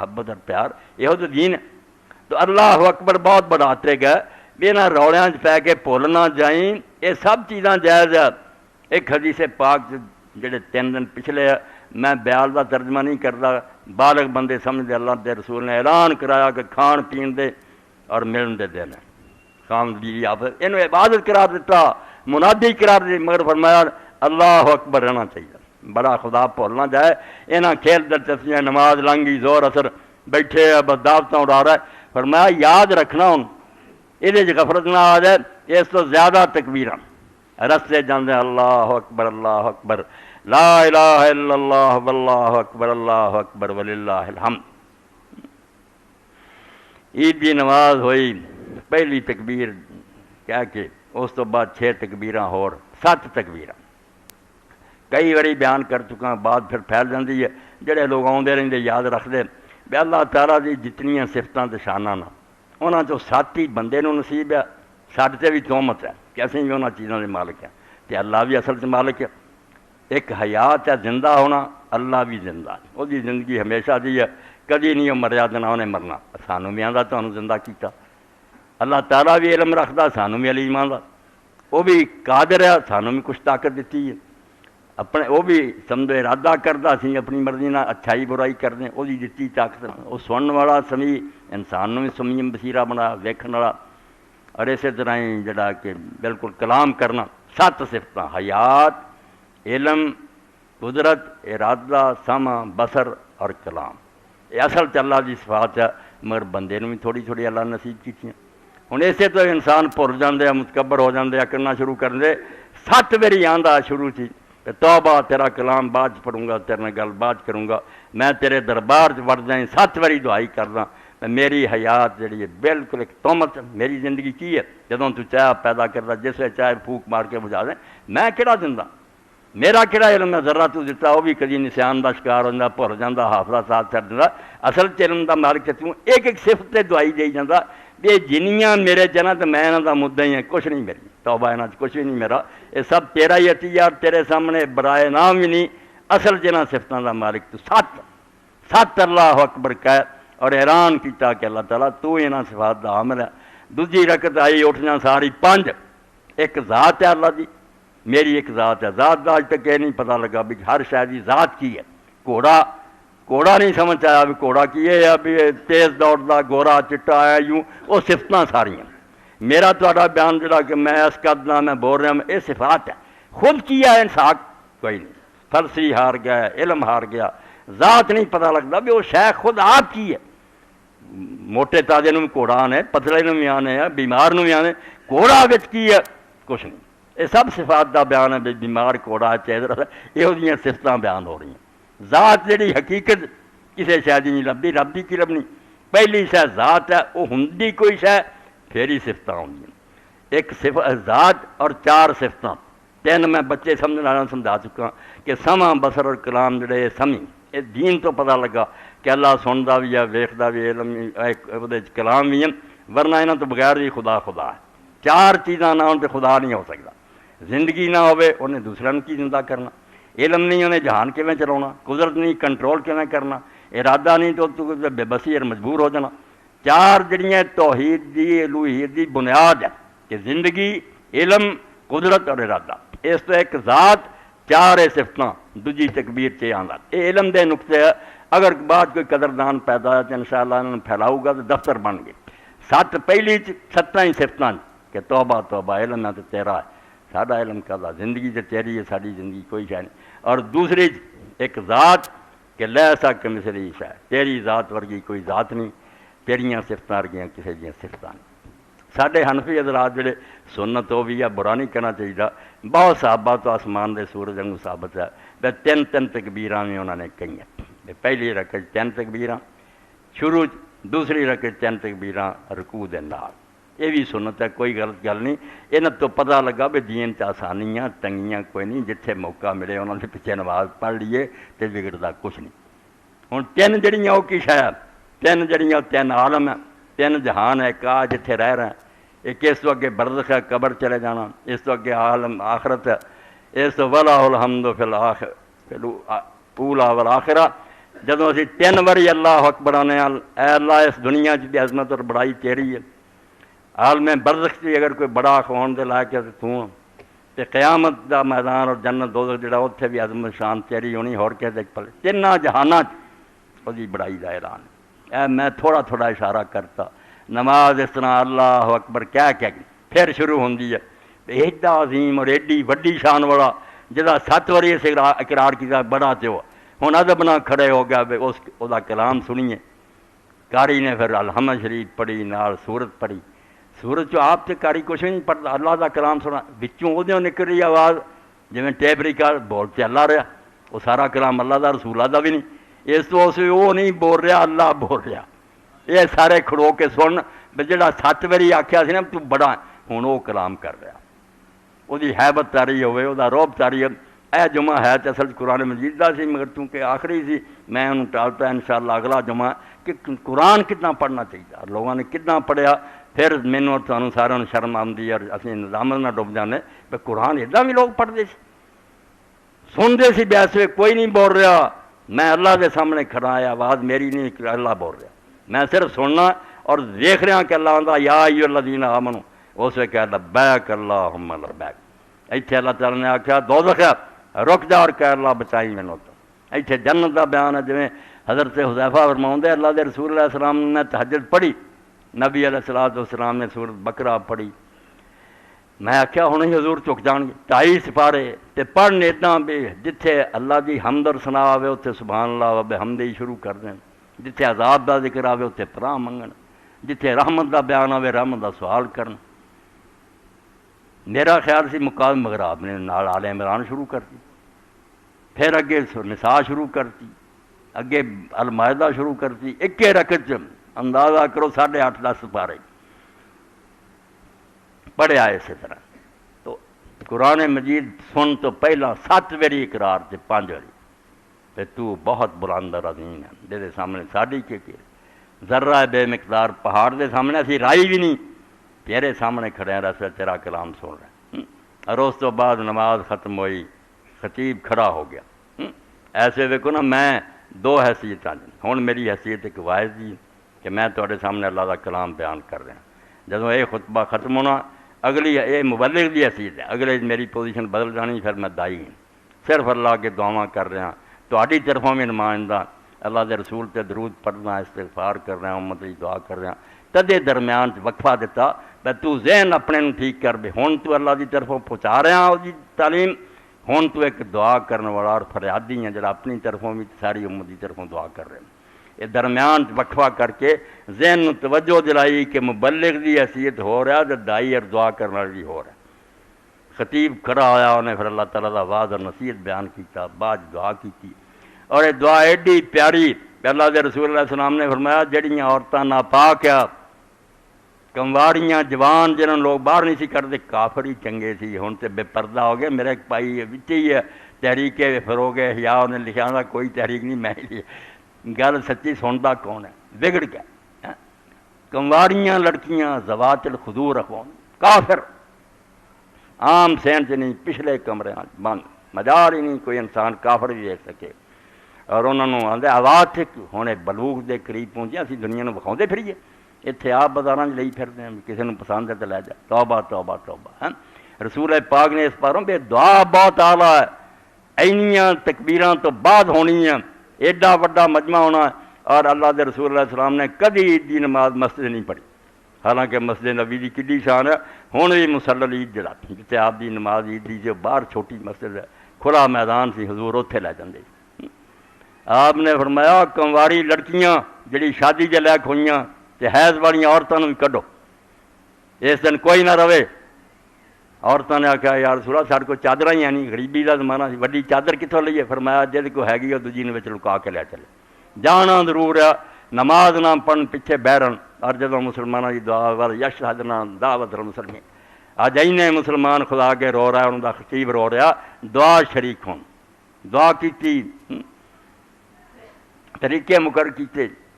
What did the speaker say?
محبت اور پیار، یہ تو دین ہے۔ تو اللہ اکبر بہت بڑھاتے گئے بھی انہاں رولیاں پی کے بھول نہ جائیں، یہ سب چیزاں جائز ہے۔ ایک حدیث پاک جڑے 3 دن پچھلے میں بیال کا ترجمہ نہیں کرتا، بالغ بندے سمجھتے اللہ کے رسول نے اعلان کرایا کہ کھان پین دے اور ملن دے دن خام بیوی آپ یہ عبادت قرار دیتا، منادی قرار دی، مگر فرمایا اللہ اکبر رہنا چاہیے، بڑا خدا بھول نہ جائے۔ یہاں کھیل دلچسپیاں نماز لنگی زور اثر بیٹھے بس دعوتیں اڑا رہا ہے، فرمایا یاد رکھنا ہوں یہ غفلت نہ آ جائے، اس تو زیادہ تکبیراں رستے جاندے اللہ اکبر اللہ اکبر لا الہ الا اللہ واللہ اکبر اللہ اکبر وللہ الحمد۔ عید کی نماز ہوئی، پہلی تکبیر کہہ کے اس تو بعد 6 تکبیراں اور 7 تکبیراں کئی باری بیان کر چکا ہوں، بات پھر پھیل جاتی ہے۔ جڑے لوگ آتے رہتے یاد رکھتے بھی اللہ تعالیٰ دی جتنیاں صفتاں تے شاناں نا انہاں چوں 7 ہی بندے نوں نصیب ہے، ساڈے تے بھی تہمت ہے کہ اسی بھی انہاں چیزاں دے مالک ہیں تے اللہ بھی اصل تے مالک ہے۔ ایک حیات ہے زندہ ہونا، اللہ بھی زندہ ہے، وہ زندگی ہمیشہ دی ہے، کدی نہیں وہ مریا تے نہ انہیں مرنا۔ سانوں بھی آندا تانوں زندہ کیتا، اللہ تعالیٰ بھی علم رکھدا، سانوں بھی علم آندا، وہ بھی قادر ہے، سانوں بھی کچھ طاقت دیتی ہے، اپنے وہ بھی سمجھو ارادہ کردا، اسی اپنی مرضی نال اچھائی برائی کردے، وہ دتی طاقت، وہ سنن والا سمیع انسان نوں بھی سمیع بصیرہ بنا ویکھن والا، اور اسی طرح ہی جڑا کہ بالکل کلام کرنا۔ 7 صفتاں حیات، علم، قدرت، ارادہ، سمع، بصر اور کلام، یہ اصل چ اللہ دی صفات ہے، مگر بندے نوں بھی تھوڑی تھوڑی اللہ نصیب کیتیاں۔ ہن اسے تو انسان بھول جاندے آ، متکبر ہو جاندے آ، کرنا شروع کر دے۔ 7 واری آندا شروع چ توبہ تیرا کلام بعد پڑھوں گا، تیرے نال گل بعد کروں گا، میں تیرے دربار وڑ جائیں 7 واری دعائی کردا، میری حیات جڑی ہے بالکل ایک تہمت، میری زندگی کی ہے؟ جدوں تو چاہ پیدا کردا، جس ویلے چاہے پھوک مار کے بجھا دیں، میں کہڑا زندہ، میرا کہڑا علم ہے؟ ذرہ تو دتا، وہ بھی کدی نسیان دا شکار ہوندا، بھول جاندا، حافظہ ساتھ چھڈ دیندا، اصل علم دا مالک ہے تو۔ ایک ایک صفت تے دعائی دئی جاندا، یہ جنیاں میرے جنا تو میں انہاں دا مدعا ہی ہے، کچھ نہیں میری توبہ انہاں چ کچھ بھی نہیں میرا، یہ سب تیرا ہی عطیہ، تیرے سامنے برائے نام بھی نہیں، اصل جنہاں صفتاں دا مالک تو۔ 7 اللہ اکبر کہہ اور حیران کیتا کہ اللہ تعالیٰ تو انہاں صفات دا عامل ہے۔ دوجی رکعت آئی اٹھنا ساری 5، ایک ذات ہے اللہ دی، میری ایک ذات ہے، ذات دا اج تک یہ نہیں پتہ لگا بھی ہر شے دی ذات کی ہے۔ گھوڑا نہیں سمجھ آیا بھی گھوڑا کی ہے، بھی تیز دوڑدا گورا چٹا آیا یوں، وہ صفتاں ساریاں۔ میرا تہاڈا بیان جڑا کہ میں اس قدنا میں بول رہا ہوں، یہ صفات ہے، خود کیا ہے انسان کوئی نہیں، فلسفی ہار گیا، علم ہار گیا، ذات نہیں پتہ لگتا بھی وہ شے خود آپ کی ہے۔ موٹے تازے نوں بھی گھوڑا آنے، پتلے نوں بھی آنے، بیمار نوں بھی آنے، گھوڑا وچ کی ہے؟ کچھ نہیں۔ یہ سب صفات دا بیان ہے، بھی بیمار گھوڑا چہرہ یہ صفتاں بیان ہو رہی ہیں۔ ذات جڑی حقیقت کسی شے دی نہیں لبھی، رب دی کی لبنی؟ پہلی شے ذات ہے، وہ ہوندی کوئی شے پھر ہی صفتاں ہوندیاں۔ ایک ذات اور 4 صفتاں، 3 میں بچے سمجھنے والوں سمجھا چکا کہ سمع بصر اور کلام جڑے سمع، یہ دین تو پتہ لگا کہ اللہ سندا بھی ہے، ویکھدا بھی، علم کلام بھی ہے، ورنہ انہاں تو بغیر ہی خدا ہے۔ 4 چیزاں نہ ہون تے خدا نہیں ہو سکتا۔ زندگی نہ ہوئے انہیں دوسرے کی زندہ کرنا، علم نہیں انہیں جہان کیویں چلاونا، قدرت نہیں کنٹرول کیویں کرنا، ارادہ نہیں تو بے بسی اور مجبور ہو جانا۔ 4 جڑیاں توحید دی الوہیت دی بنیاد ہے کہ زندگی، علم، قدرت اور ارادہ، اس تو ایک ذات، 4 صفتاں دوجی تکبیر چ آندا۔ یہ علم دے نقطے ہے، اگر بعد کوئی قدردان پیدا ہے تو انشاءاللہ انہوں نے پھیلاؤ گا تو دفتر بن گئے۔ 7 پہلی 7 ہی صفتاں کہ توبہ توبہ، علم ہے تو تیرا ہے، ساڈا علم کدا، زندگی تے تیری ہے، ساری زندگی کوئی شے نہیں۔ اور دوسری ایک ذات کہ لیسا کمثلہ شیء، تیری ذات ورگی کوئی ذات نہیں، تیریاں صفتاں ورگیاں کسی دیاں صفتاں نہیں۔ ساڈے حنفی حضرات جڑے سنت وہ بھی ہے، برا نہیں کہنا چاہیے، بہت صحابہ تو آسمان دے سورج وانگوں ثابت ہے، تے 3 تکبیراں بھی انہوں نے کہیاں۔ پہلی رکعت 3 تکبیراں شروع، دوسری رکعت 3 تکبیراں رکوع دے نال، یہ بھی سنت ہے، کوئی غلط گل نہیں۔ انہاں تو پتہ لگا بھی دین چ آسانیاں تنگیاں کوئی نہیں، جتھے موقع ملے انہوں نے پیچھے نماز پڑھ لیے تے بگڑتا کچھ نہیں۔ ہن 3 جڑیاں وہ کی شے، 3 جڑیاں 3 عالم ہیں، 3 جہان ہے، کا جتھے رہ رہے ہیں۔ ایک اس تو اگے برزخ ہے، قبر چلے جانا، اس تو اگے عالم آخرت ہے، اس تو وَلَهُ الْحَمْدُ فِي الْأُولَىٰ وَالْآخِرَةِ، جدوں اسی 3 واری اللہ اکبر آنے اے اللہ اس دنیا چ بھی عظمت اور بڑائی تیری ہے، عالم برزخ چ اگر کوئی بڑا کھون دے لائق ہے تو تے قیامت دا میدان اور جنت دوزخ جڑا اتھے بھی عظمت شان تیری ہونی، ہور کہہ دے پلے تیناں جہاناں او دی بڑائی دا اعلان ہے۔ میں تھوڑا تھوڑا اشارہ کرتا، نماز اس طرح اللہ اکبر کہہ کے پھر شروع ہوندی ہے، ایڈا عظیم اور ایڈی وڈی شان والا جہاں 7 واری اس اقرار کیا بڑا تے وہ ہن ادب نہ کھڑے ہو گیا اس دا کلام سنیے۔ قاری نے پھر الحمد شریف پڑھی نال سورت پڑھی، سورت چ آپ تے قاری کچھ نہیں پڑھتا، اللہ دا کلام سنا وچوں اودیوں نکل رہی آواز جویں ٹیپ ریکارڈ بولتے اللہ رہا، وہ سارا کلام اللہ دا رسول دا بھی نہیں، اس تو اس وہ نہیں بول رہا اللہ بول رہا، یہ سارے کھڑو کے سن جڑا 7 واری آکھیا سی نا تو بڑا ہن وہ کلام کر رہا، وہ دی حیبت تاری ہوئے، وہ دا روب تاری ہے۔ اے جمعہ ہے تو اصل قرآن مجید دا سی مگر چونکہ آخری سی میں انہوں ٹالتا انشاءاللہ اگلا جمعہ کہ قرآن کتنا پڑھنا چاہیے، لوگوں نے کتنا پڑھیا، پھر مینوں اور تانوں ساروں نے شرم آمدی اور اسی نظام نہ ڈب جانے کہ قرآن ادا بھی لوگ پڑھتے سی سنتے سی بیسے کوئی نہیں بول رہا، میں اللہ دے سامنے کھڑا ہے، آواز میری نہیں اللہ بول رہا، میں صرف سننا اور دیکھ رہا کہ اللہ آندا یا ایھا الذین آمنوا، اس وقت کہہ لبیک اللہم لبیک، ایتھے اللہ تعالیٰ نے آکھیا دوزخ رک جا اور کہہ اللہ بچائی مینوں تو، ایتھے جنت دا بیان ہے جویں حضرت حذیفہ فرماؤندے اللہ دے رسول علیہ السلام نے تہجد پڑھی، نبی علیہ السلام نے سورۃ بقرہ پڑھی، میں آخیا ہوں ہی حضور چک جان گے 2.5 سپارے تے پڑھنے اتنا بھی جتھے اللہ دی حمد اور ثنا آوے اتنے سبحان اللہ و بحمدہ ہی شروع کر دیں، جتھے عذاب دا ذکر آوے اتنے پناہ منگن، جتھے رحمت دا بیان آوے رحمت دا سوال کرن۔ میرا خیال سی مقام مغرب نے نال آل عمران شروع کرتی، پھر اگے نساء شروع کرتی، اگے المائدہ شروع کرتی، ایک رکعت اندازہ کرو 8.5-10 سپارے پڑھیا اسی طرح۔ تو قرآن مجید سن تو پہلا 7 واری اقرار تے 5 واری تے تو بہت بلند اور عظیم ہے، جہدے سامنے ساڈی کے ذرہ بے مقدار پہاڑ دے سامنے اسی رائی بھی نہیں، تیرے سامنے کھڑے ہیں رسول تیرا کلام سن رہے ہیں۔ اور اس تو بعد نماز ختم ہوئی، خطیب کھڑا ہو گیا، ایسے ویکو نا میں 2 حیثیتاں ہوں میری حیثیت ایک واعظ دی کہ میں تواڈے سامنے اللہ دا کلام بیان کر رہا، جدوں یہ خطبہ ختم ہونا اگلی یہ مبلغ دی حیثیت ہے، اگلے میری پوزیشن بدل جانی، پھر میں دائی ہوں، صرف اللہ کے دعاواں کر رہا، تہاڈی طرفوں بھی نمائندہ اللہ دے رسول تے درود پڑھنا، استغفار کر رہا، امت دی دعا کر رہا، تدے درمیان وقفہ دیتا بے تو ذہن اپنے نوں ٹھیک کر بے ہن تو اللہ دی طرفوں پہنچا رہا وہ دی تعلیم، ہن تو ایک دعا کرنے والا اور فریادی ہے جڑا اپنی طرفوں بھی ساری امت دی طرفوں دعا کر رہے ہیں۔ یہ درمیان وقفہ کر کے ذہن نوں توجہ دلائی کہ مبلغ دی حیثیت ہو رہا تے دائی اور دعا کرنے والا بھی ہو رہا۔ خطیب کھڑا ہویا، انہیں پھر اللہ تعالیٰ دا واعظ اور نصیحت بیان کیتا، بعد دعا کیتی، اور یہ دعا ایڈی پیاری کہ اللہ دے رسول علیہ السلام نے فرمایا جڑیاں عورتاں ناپاک آ، کمواریاں جوان جنہوں لوگ باہر نہیں سی کرتے، کافر ہی چنگے سی، ہن تے بے پردہ ہو گئے۔ میرا ایک بھائی وچ ہی ہے تحریک فروغ حیا، انہیں لکھا تھا کوئی تحریک نہیں میں ہی گل سچی سنتا کون ہے، بگڑ گیا۔ کمواریاں لڑکیاں زوات الخضور رکھو، کافر عام سین سے نہیں، پچھلے کمرے بند، مجال ہی نہیں کوئی انسان کافر بھی دیکھ سکے۔ اور انہوں نے آدھے آواز تھے ہوں بلوغ دے قریب پہنچے، اسی دنیا کو وکھاؤندے پھریے، اتنے آپ بازاراں لئی پھرتے ہیں، کسی نے پسند ہے تو لے جا، توبہ توبہ توبہ۔ رسول پاک نے اس پاروں پہ دعا بہت اعلیٰ ہے، اینیاں تکبیراں تو بعد ہونی ہیں، ایڈا وڈا مجمع ہونا ہے، اور اللہ دے رسول علیہ السلام نے کدی عید دی نماز مسجد نہیں پڑھی، حالانکہ مسجد نبی دی کڈی شان ہے۔ ہوں بھی مسلل عید جڑا جتنے آپ دی نماز عید دی جو باہر چھوٹی مسجد ہے، کھلا میدان سی، حضور اتنے لے جاندے۔ آپ نے فرمایا کنواری لڑکیاں جڑی شادی دے لائق ہوئیاں تے حیض والی عورتوں بھی کڈو، اس دن کوئی نہ رہے۔ عورتوں نے آخیا یا رسول اللہ ساڈے کو چادر ہی ہے نہیں، غریبی کا زمانہ سی، وڈی چادر کتوں لئیے؟ فرمایا جہد کو ہیگی وہ دوجی نے لکا کے لے چلے، جانا ضرور ہے، نماز نہ پڑھن پیچھے بہرن۔ اور جدوں مسلمانوں کی دعا ور یشہدنا دعوت المسلمین، اج اینے مسلمان خدا کے رو رہا ہے، انہوں دا خطیب رو رہا، دعا شریک ہون، دعا کیتی، طریقے مقرر کیتے،